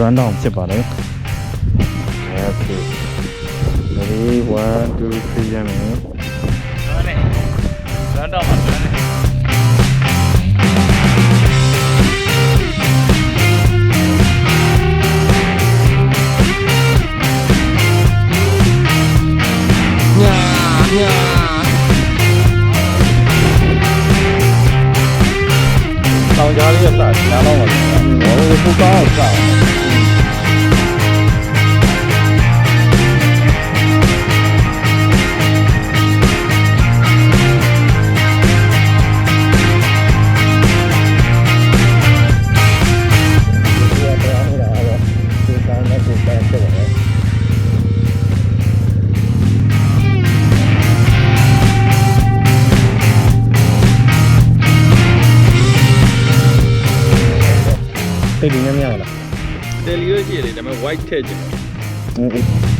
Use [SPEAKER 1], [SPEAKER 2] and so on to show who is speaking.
[SPEAKER 1] run down ဖြစ်ပါတယ် okay ready 1 2 3 ရမယ်
[SPEAKER 2] run down ပါ run
[SPEAKER 1] တောင်ကြားလေးရစညာတော့ပါဘူးဟိုကောင်းအောင်စတိတ်နေမရလား
[SPEAKER 2] တယ်လီရရှိရတယ်ဒါပေမဲ့ white ထည့်ချင်တယ်